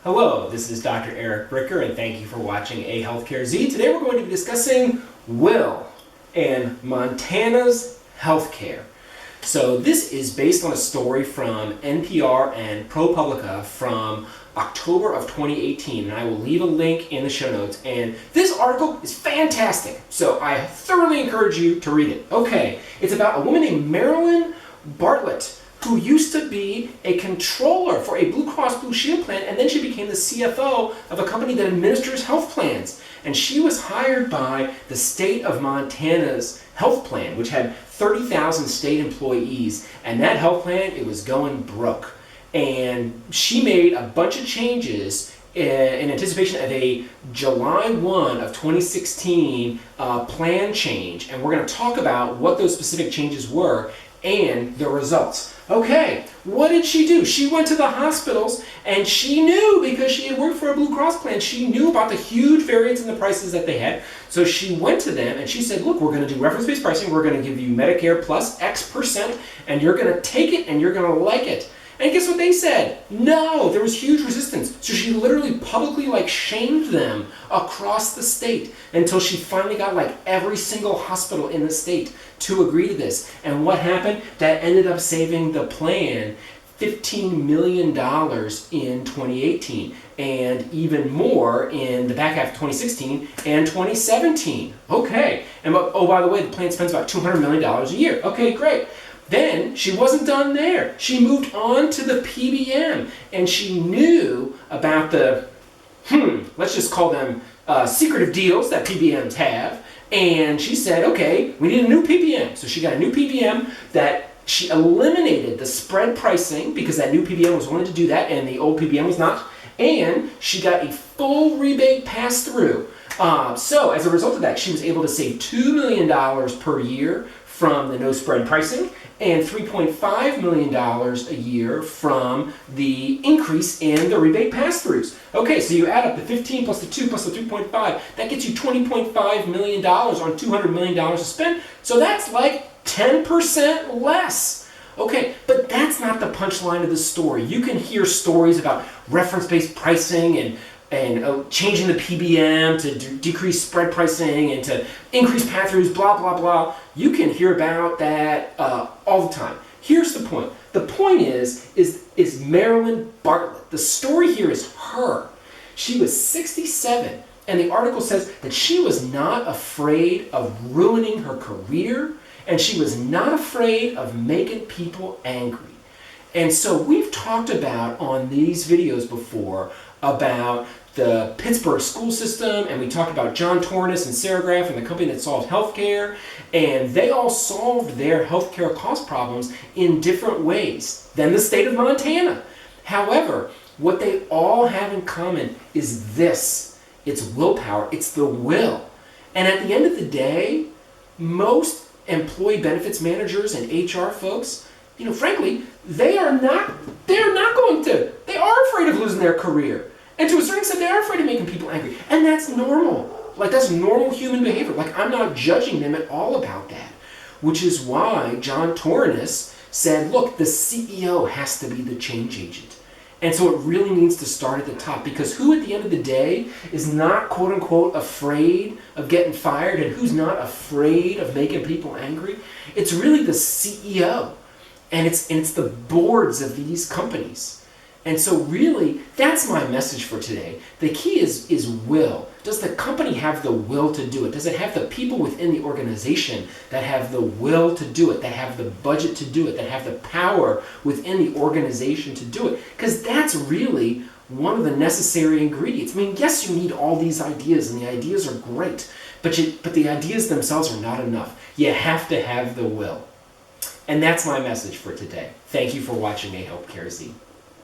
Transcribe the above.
Hello, this is Dr. Eric Bricker, and thank you for watching AHealthcareZ. Today we're going to be discussing Will and Montana's healthcare. So this is based on a story from NPR and ProPublica from October of 2018, and I will leave a link in the show notes. And this article is fantastic, so I thoroughly encourage you to read it. Okay, it's about a woman named Marilyn Bartlett, who used to be a controller for a Blue Cross Blue Shield plan, and then she became the CFO of a company that administers health plans. And she was hired by the state of Montana's health plan, which had 30,000 state employees. And that health plan, it was going broke. And she made a bunch of changes in anticipation of a July 1 of 2016 plan change. And we're going to talk about what those specific changes were and the results. Okay, what did she do? She went to the hospitals, and she knew, because she had worked for a Blue Cross plan, she knew about the huge variance in the prices that they had. So she went to them and she said, look, we're going to do reference-based pricing. We're going to give you Medicare plus X%, and you're going to take it and you're going to like it. And guess what they said? No, there was huge resistance. So she literally publicly shamed them across the state until she finally got every single hospital in the state to agree to this. And what happened? That ended up saving the plan $15 million in 2018 and even more in the back half of 2016 and 2017. Okay, and oh, by the way, the plan spends about $200 million a year. Okay, great. Then she wasn't done there. She moved on to the PBM, and she knew about the, let's just call them secretive deals that PBMs have. And she said, okay, we need a new PBM. So she got a new PBM that she eliminated the spread pricing because that new PBM was willing to do that and the old PBM was not. And she got a full rebate pass-through. So as a result of that, she was able to save $2 million per year from the no spread pricing and $3.5 million a year from the increase in the rebate pass-throughs. Okay, so you add up the 15 plus the 2 plus the 3.5, that gets you $20.5 million on $200 million to spend. So that's 10% less. Okay, but that's not the punchline of the story. You can hear stories about reference-based pricing and changing the PBM to decrease spread pricing and to increase pass-throughs, blah, blah, blah. You can hear about that all the time. Here's the point. The point is Marilyn Bartlett. The story here is her. She was 67, and the article says that she was not afraid of ruining her career, and she was not afraid of making people angry. And so we've talked about on these videos before about the Pittsburgh school system, and we talked about John Tornis and Serigraph and the company that solved healthcare, and they all solved their healthcare cost problems in different ways than the state of Montana. However, what they all have in common is this. It's willpower. It's the will. And at the end of the day, most employee benefits managers and HR folks, frankly, they are afraid of losing their career. And to a certain extent, they are afraid of making people angry. And that's normal. That's normal human behavior. I'm not judging them at all about that. Which is why John Tornis said, look, the CEO has to be the change agent. And so it really needs to start at the top, because who at the end of the day is not quote unquote afraid of getting fired and who's not afraid of making people angry? It's really the CEO. And it's the boards of these companies. And so really, that's my message for today. The key is will. Does the company have the will to do it? Does it have the people within the organization that have the will to do it, that have the budget to do it, that have the power within the organization to do it? Because that's really one of the necessary ingredients. Yes, you need all these ideas, and the ideas are great, but the ideas themselves are not enough. You have to have the will. And that's my message for today. Thank you for watching AHealthcareZ.